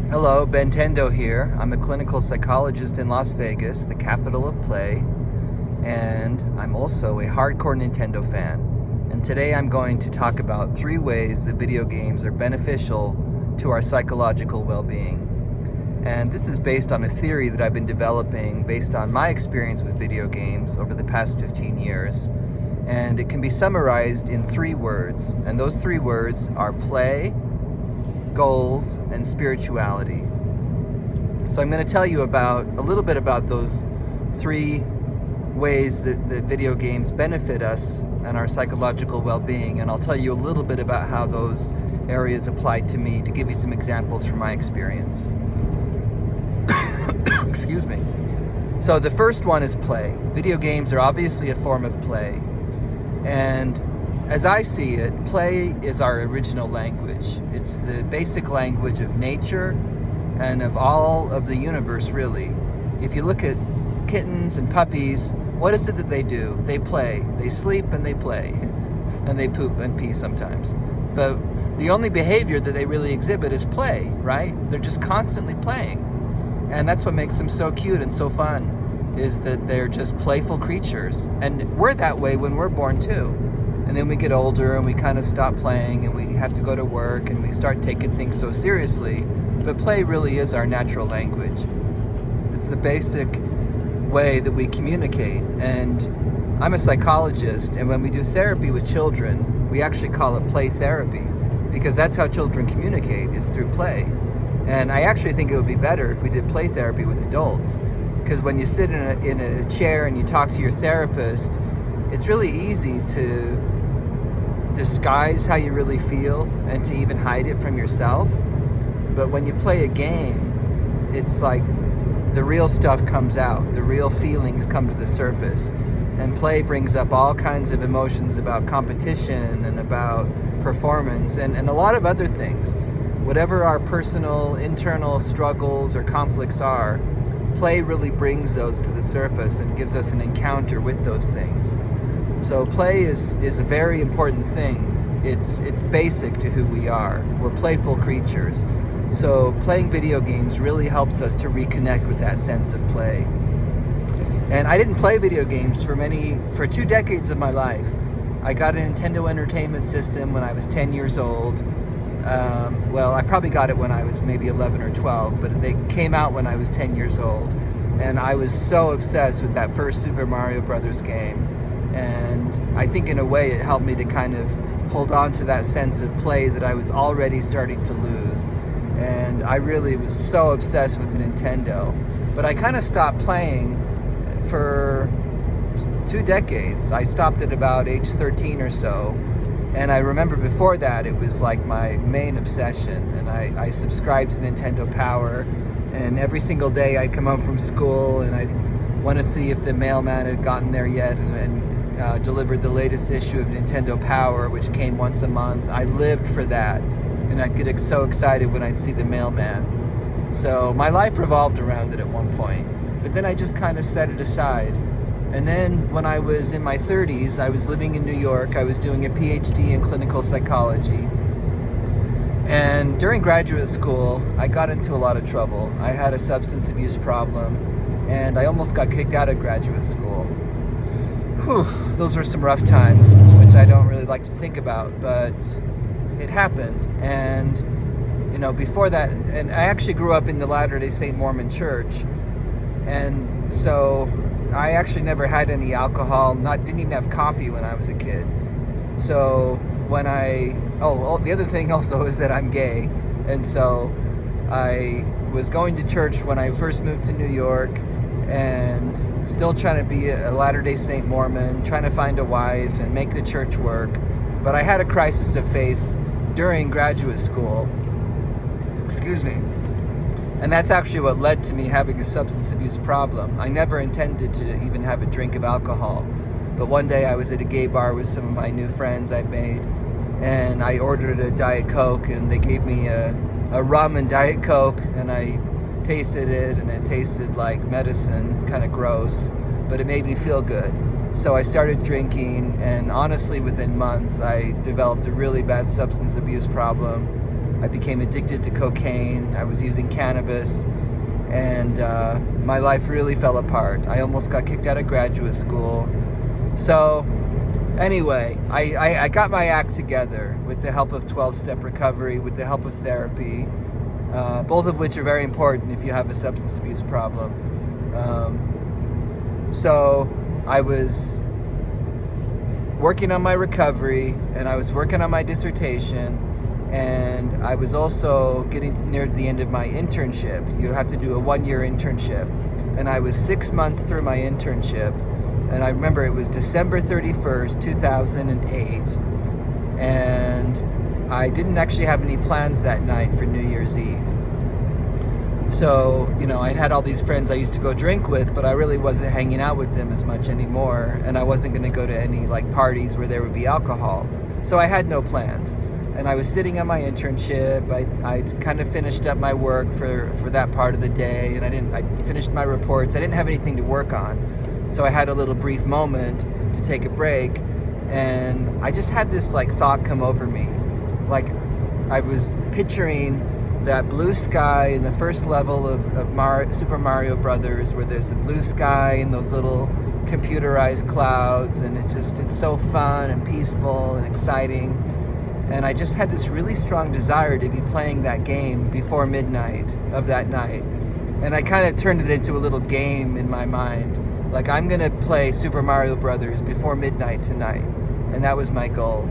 Hello, Bentendo here. I'm a clinical psychologist in Las Vegas, the capital of play, and I'm also a hardcore Nintendo fan. And today I'm going to talk about 3 ways that video games are beneficial to our psychological well-being. And this is based on a theory that I've been developing based on my experience with video games over the past 15 years. And it can be summarized in 3 words, and those 3 words are play, goals, and spirituality. So I'm going to tell you a little bit about those 3 ways that video games benefit us and our psychological well-being, and I'll tell you a little bit about how those areas apply to me to give you some examples from my experience. Excuse me. So the first one is play. Video games are obviously a form of play, and as I see it, play is our original language. It's the basic language of nature and of all of the universe, really. If you look at kittens and puppies, what is it that they do? They play. They sleep and they play. And they poop and pee sometimes. But the only behavior that they really exhibit is play, right? They're just constantly playing. And that's what makes them so cute and so fun, is that they're just playful creatures. And we're that way when we're born too. And then we get older and we kind of stop playing and we have to go to work and we start taking things so seriously. But play really is our natural language. It's the basic way that we communicate. And I'm a psychologist, and when we do therapy with children, we actually call it play therapy, because that's how children communicate, is through play. And I actually think it would be better if we did play therapy with adults, because when you sit in a chair and you talk to your therapist, it's really easy to disguise how you really feel and to even hide it from yourself. But when you play a game, it's like the real stuff comes out, the real feelings come to the surface. And play brings up all kinds of emotions about competition and about performance and a lot of other things. Whatever our personal, internal struggles or conflicts are, play really brings those to the surface and gives us an encounter with those things. So play is a very important thing. It's basic to who we are. We're playful creatures. So playing video games really helps us to reconnect with that sense of play. And I didn't play video games for 2 decades of my life. I got a Nintendo Entertainment System when I was 10 years old. Well, I probably got it when I was maybe 11 or 12, but they came out when I was 10 years old. And I was so obsessed with that first Super Mario Brothers game. And I think in a way it helped me to kind of hold on to that sense of play that I was already starting to lose. And I really was so obsessed with the Nintendo. But I kind of stopped playing for 2 decades. I stopped at about age 13 or so. And I remember before that it was like my main obsession. And I subscribed to Nintendo Power. And every single day I'd come home from school and I'd want to see if the mailman had gotten there yet and delivered the latest issue of Nintendo Power, which came once a month. I lived for that, and I'd get so excited when I'd see the mailman. So my life revolved around it at one point, but then I just kind of set it aside. And then when I was in my 30s, I was living in New York. I was doing a PhD in clinical psychology. And during graduate school, I got into a lot of trouble. I had a substance abuse problem, and I almost got kicked out of graduate school. Whew, those were some rough times, which I don't really like to think about, but it happened. And, before that, and I actually grew up in the Latter-day Saint Mormon Church, and so I actually never had any alcohol, didn't even have coffee when I was a kid. So the other thing also is that I'm gay, and so I was going to church when I first moved to New York, and still trying to be a Latter-day Saint Mormon, trying to find a wife and make the church work. But I had a crisis of faith during graduate school. Excuse me. And that's actually what led to me having a substance abuse problem. I never intended to even have a drink of alcohol. But one day I was at a gay bar with some of my new friends I'd made, and I ordered a Diet Coke, and they gave me a rum and Diet Coke, and I tasted it, and it tasted like medicine, kind of gross, but it made me feel good. So I started drinking, and honestly within months I developed a really bad substance abuse problem. I became addicted to cocaine. I was using cannabis, and my life really fell apart. I almost got kicked out of graduate school. So anyway, I got my act together with the help of 12-step recovery, with the help of therapy, both of which are very important if you have a substance abuse problem. So I was working on my recovery, and I was working on my dissertation, and I was also getting near the end of my internship. You have to do a 1-year internship, and I was 6 months through my internship, and I remember it was December 31st, 2008, and I didn't actually have any plans that night for New Year's Eve. So, I had all these friends I used to go drink with, but I really wasn't hanging out with them as much anymore, and I wasn't going to go to any parties where there would be alcohol. So I had no plans, and I was sitting on my internship. I kind of finished up my work for that part of the day, and I finished my reports. I didn't have anything to work on, so I had a little brief moment to take a break, and I just had this thought come over me. I was picturing that blue sky in the first level of Super Mario Brothers, where there's the blue sky and those little computerized clouds, and it's so fun and peaceful and exciting. And I just had this really strong desire to be playing that game before midnight of that night. And I kind of turned it into a little game in my mind. I'm gonna play Super Mario Brothers before midnight tonight. And that was my goal.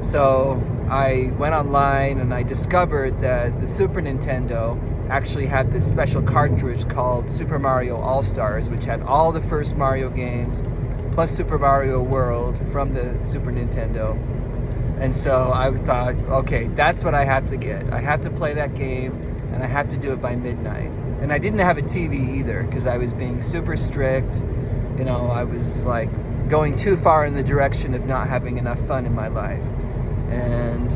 So I went online and I discovered that the Super Nintendo actually had this special cartridge called Super Mario All-Stars, which had all the first Mario games, plus Super Mario World from the Super Nintendo. And so I thought, okay, that's what I have to get. I have to play that game, and I have to do it by midnight. And I didn't have a TV either, because I was being super strict. I was going too far in the direction of not having enough fun in my life. And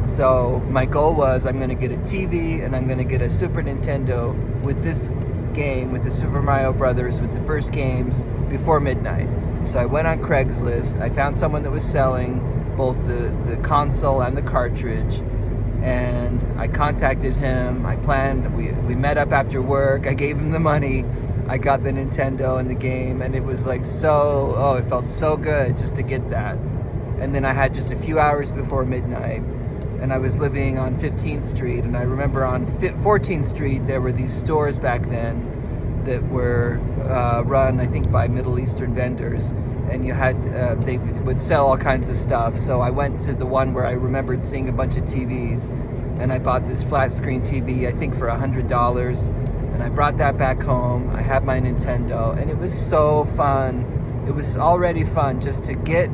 so my goal was, I'm going to get a TV and I'm going to get a Super Nintendo with this game, with the Super Mario Brothers, with the first games before midnight. So I went on Craigslist. I found someone that was selling both the console and the cartridge, and I contacted him. I planned, we met up after work. I gave him the money. I got the Nintendo and the game, and it was it felt so good just to get that. And then I had just a few hours before midnight, and I was living on 15th Street, and I remember on 14th Street there were these stores back then that were run, I think, by Middle Eastern vendors, and they would sell all kinds of stuff. So I went to the one where I remembered seeing a bunch of TVs, and I bought this flat screen TV, I think for $100, and I brought that back home. I had my Nintendo, and it was so fun. It was already fun just to get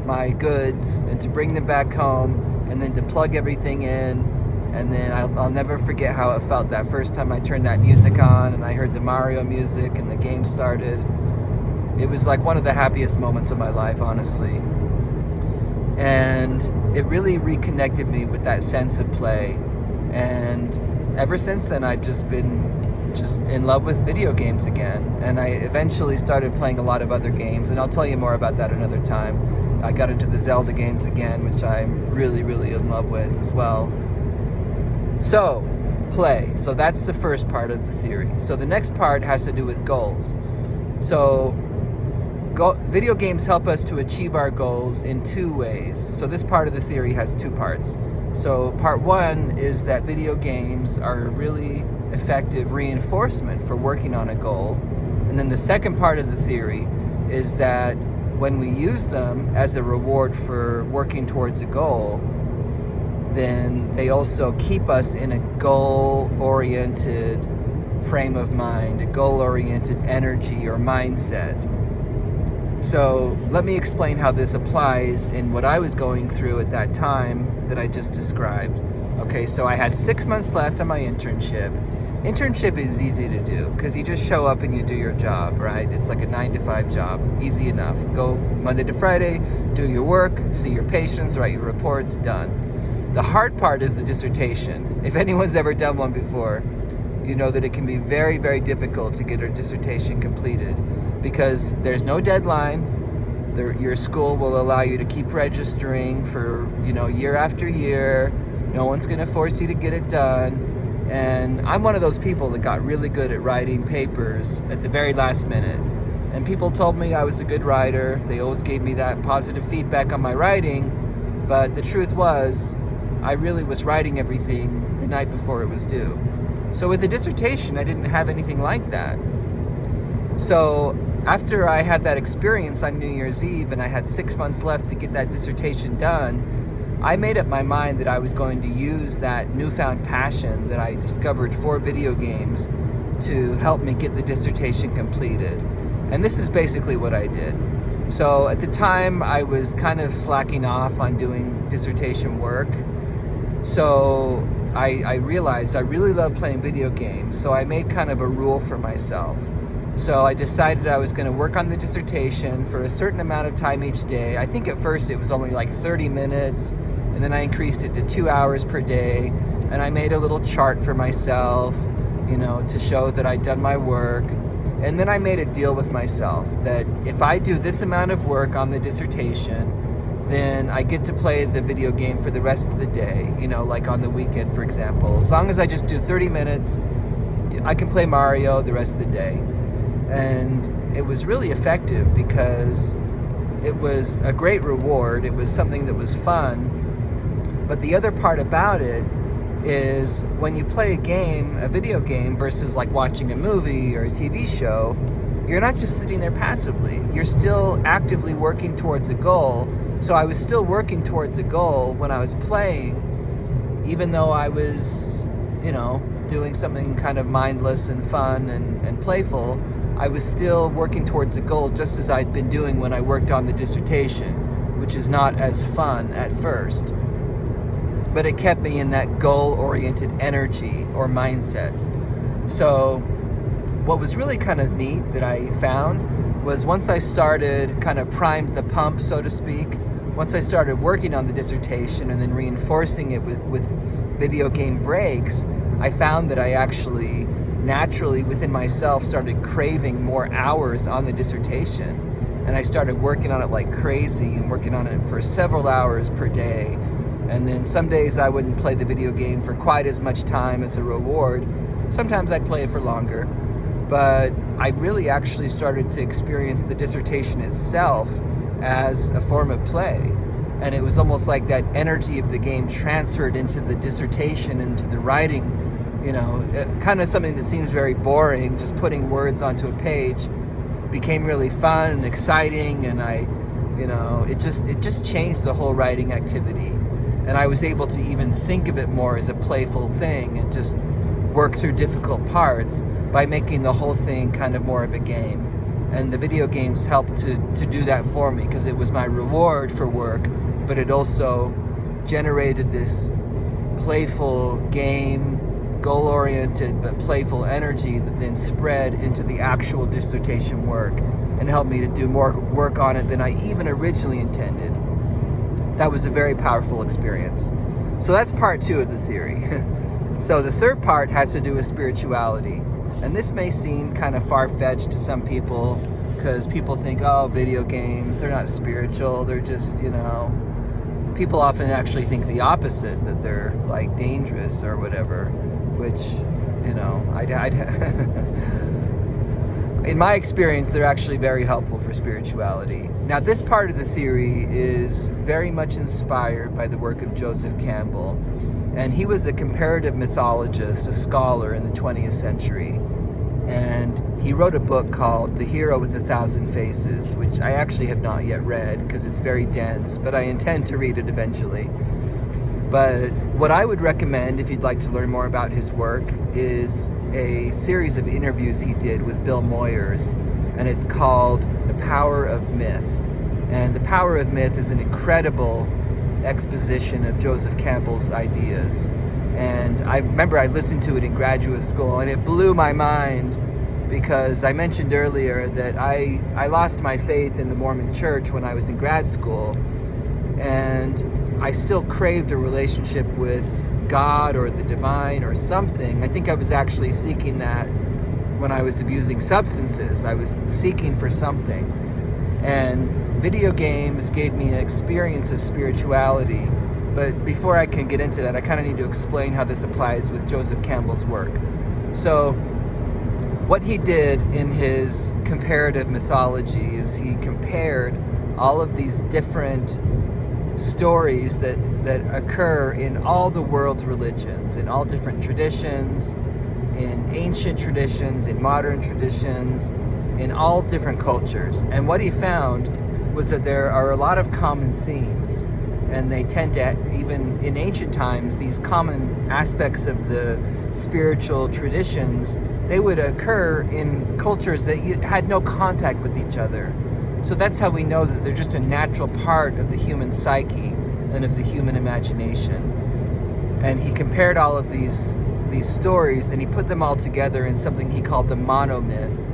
my goods and to bring them back home, and then to plug everything in. And then I'll never forget how it felt that first time I turned that music on and I heard the Mario music and the game started. It was one of the happiest moments of my life, honestly. And it really reconnected me with that sense of play. And ever since then, I've just been in love with video games again. And I eventually started playing a lot of other games, and I'll tell you more about that another time. I got into the Zelda games again, which I'm really, really in love with as well. So, play. So that's the first part of the theory. So the next part has to do with goals. So video games help us to achieve our goals in two ways. So this part of the theory has two parts. So part one is that video games are a really effective reinforcement for working on a goal. And then the second part of the theory is that when we use them as a reward for working towards a goal, then they also keep us in a goal-oriented frame of mind, a goal-oriented energy or mindset. So let me explain how this applies in what I was going through at that time that I just described. Okay, so I had 6 months left on my internship. Internship is easy to do because you just show up and you do your job, right? It's like a 9-to-5 job, easy enough. Go Monday to Friday, do your work, see your patients, write your reports, done. The hard part is the dissertation. If anyone's ever done one before, you know that it can be very, very difficult to get a dissertation completed because there's no deadline. Your school will allow you to keep registering for, year after year. No one's going to force you to get it done. And I'm one of those people that got really good at writing papers at the very last minute. And people told me I was a good writer. They always gave me that positive feedback on my writing. But the truth was, I really was writing everything the night before it was due. So with the dissertation, I didn't have anything like that. So after I had that experience on New Year's Eve and I had 6 months left to get that dissertation done, I made up my mind that I was going to use that newfound passion that I discovered for video games to help me get the dissertation completed. And this is basically what I did. So at the time, I was kind of slacking off on doing dissertation work. So I realized I really love playing video games. So I made kind of a rule for myself. So I decided I was going to work on the dissertation for a certain amount of time each day. I think at first it was only like 30 minutes, and then I increased it to 2 hours per day. And I made a little chart for myself, to show that I'd done my work. And then I made a deal with myself that if I do this amount of work on the dissertation, then I get to play the video game for the rest of the day, like on the weekend, for example. As long as I just do 30 minutes, I can play Mario the rest of the day. And it was really effective because it was a great reward. It was something that was fun. But the other part about it is when you play a video game versus like watching a movie or a TV show, you're not just sitting there passively. You're still actively working towards a goal. So I was still working towards a goal when I was playing, even though I was, doing something kind of mindless and fun and playful. I was still working towards a goal just as I'd been doing when I worked on the dissertation, which is not as fun at first. But it kept me in that goal-oriented energy or mindset. So what was really kind of neat that I found was once I started kind of primed the pump, so to speak, once I started working on the dissertation and then reinforcing it with video game breaks, I found that I actually naturally within myself started craving more hours on the dissertation. And I started working on it like crazy and working on it for several hours per day. And then some days I wouldn't play the video game for quite as much time as a reward. Sometimes I'd play it for longer. But I really actually started to experience the dissertation itself as a form of play. And it was almost like that energy of the game transferred into the dissertation, into the writing. Kind of something that seems very boring, just putting words onto a page, became really fun and exciting. And it just changed the whole writing activity. And I was able to even think of it more as a playful thing and just work through difficult parts by making the whole thing kind of more of a game. And the video games helped to do that for me because it was my reward for work, but it also generated this playful game, goal-oriented but playful energy that then spread into the actual dissertation work and helped me to do more work on it than I even originally intended. That was a very powerful experience. So that's part 2 of the theory. So the third part has to do with spirituality. And this may seem kind of far-fetched to some people because people think, video games, they're not spiritual, they're just, people often actually think the opposite, that they're like dangerous or whatever, which, in my experience, they're actually very helpful for spirituality. Now, this part of the theory is very much inspired by the work of Joseph Campbell. And he was a comparative mythologist, a scholar in the 20th century. And he wrote a book called The Hero with 1,000 Faces, which I actually have not yet read because it's very dense, but I intend to read it eventually. But what I would recommend, if you'd like to learn more about his work, is a series of interviews he did with Bill Moyers, and it's called The Power of Myth. And The Power of Myth is an incredible exposition of Joseph Campbell's ideas. And I remember I listened to it in graduate school, and it blew my mind because I mentioned earlier that I lost my faith in the Mormon Church when I was in grad school, and I still craved a relationship with God or the divine or something. I think I was actually seeking that when I was abusing substances. I was seeking for something. And video games gave me an experience of spirituality, But before I can get into that, I kind of need to explain how this applies with Joseph Campbell's work. So what he did in his comparative mythology is he compared all of these different stories that occur in all the world's religions, in all different traditions, in ancient traditions, in modern traditions, in all different cultures. And what he found was that there are a lot of common themes, and they tend to, even in ancient times, these common aspects of the spiritual traditions, they would occur in cultures that had no contact with each other. So that's how we know that they're just a natural part of the human psyche and of the human imagination. And he compared all of these stories, and he put them all together in something he called the monomyth.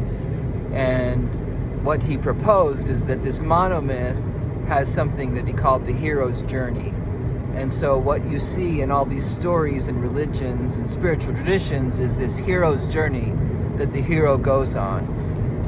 And what he proposed is that this monomyth has something that he called the hero's journey. And so what you see in all these stories and religions and spiritual traditions is this hero's journey that the hero goes on.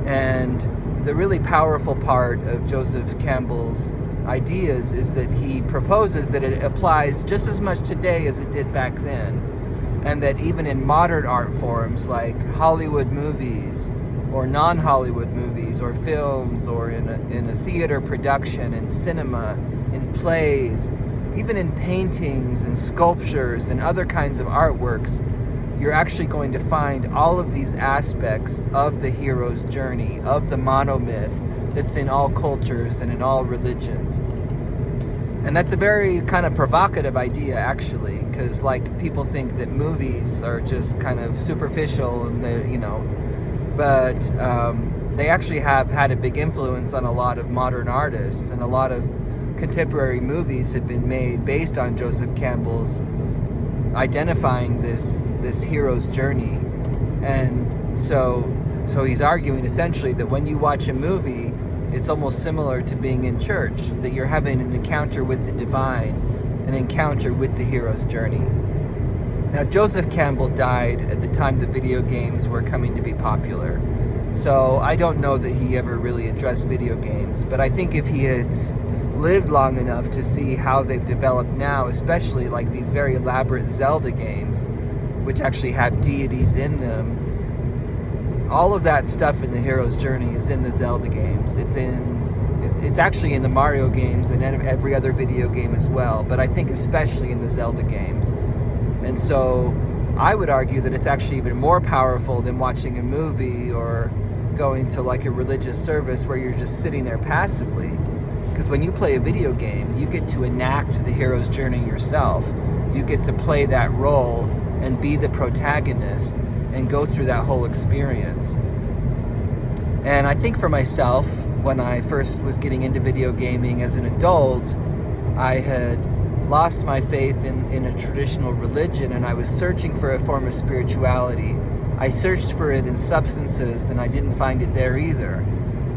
And the really powerful part of Joseph Campbell's ideas is that he proposes that it applies just as much today as it did back then, and that even in modern art forms like Hollywood movies or non-Hollywood movies or films or in a theater production, in cinema, in plays, even in paintings and sculptures and other kinds of artworks, you're actually going to find all of these aspects of the hero's journey, of the monomyth that's in all cultures and in all religions. And that's a very kind of provocative idea, actually, because like people think that movies are just kind of superficial and but they actually have had a big influence on a lot of modern artists, and a lot of contemporary movies have been made based on Joseph Campbell's identifying this hero's journey. And so he's arguing essentially that when you watch a movie, it's almost similar to being in church, that you're having an encounter with the divine, an encounter with the hero's journey. Now, Joseph Campbell died at the time that video games were coming to be popular. So I don't know that he ever really addressed video games, but I think if he had lived long enough to see how they've developed now, especially like these very elaborate Zelda games, which actually have deities in them, all of that stuff in the hero's journey is in the Zelda games. It's actually in the Mario games and every other video game as well, but I think especially in the Zelda games. And so I would argue that it's actually even more powerful than watching a movie or going to like a religious service where you're just sitting there passively. Because when you play a video game, you get to enact the hero's journey yourself. You get to play that role and be the protagonist and go through that whole experience. And I think for myself, when I first was getting into video gaming as an adult, I had lost my faith in a traditional religion, and I was searching for a form of spirituality. I searched for it in substances, and I didn't find it there either.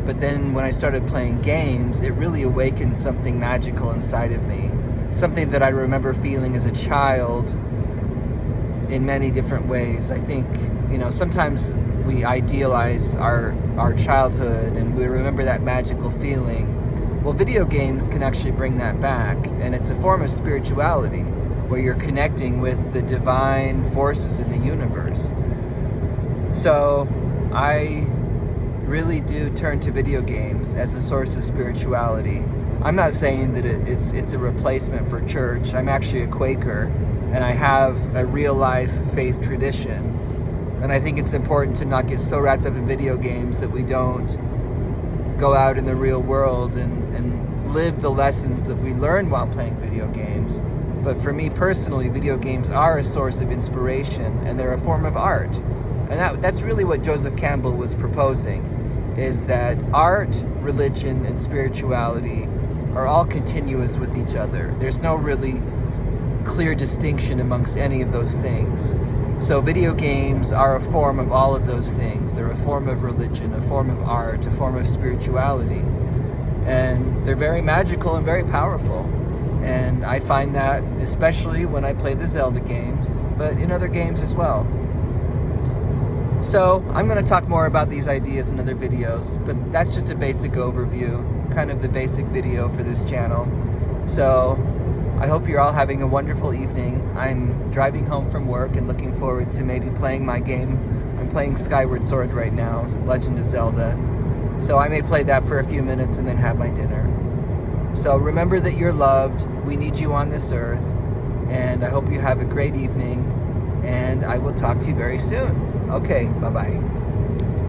But then when I started playing games, it really awakened something magical inside of me, something that I remember feeling as a child in many different ways. I think, sometimes we idealize our childhood and we remember that magical feeling. Well, video games can actually bring that back, and it's a form of spirituality where you're connecting with the divine forces in the universe. So I really do turn to video games as a source of spirituality. I'm not saying that it's a replacement for church. I'm actually a Quaker, and I have a real life faith tradition. And I think it's important to not get so wrapped up in video games that we don't go out in the real world and live the lessons that we learn while playing video games. But for me personally, video games are a source of inspiration, and they're a form of art. And that's really what Joseph Campbell was proposing, is that art, religion, and spirituality are all continuous with each other. There's no really clear distinction amongst any of those things. So video games are a form of all of those things. They're a form of religion, a form of art, a form of spirituality. And they're very magical and very powerful. And I find that especially when I play the Zelda games, but in other games as well. So I'm going to talk more about these ideas in other videos, but that's just a basic overview, kind of the basic video for this channel. So I hope you're all having a wonderful evening. I'm driving home from work and looking forward to maybe playing my game. I'm playing Skyward Sword right now, Legend of Zelda. So I may play that for a few minutes and then have my dinner. So remember that you're loved. We need you on this earth. And I hope you have a great evening. And I will talk to you very soon. Okay, bye-bye.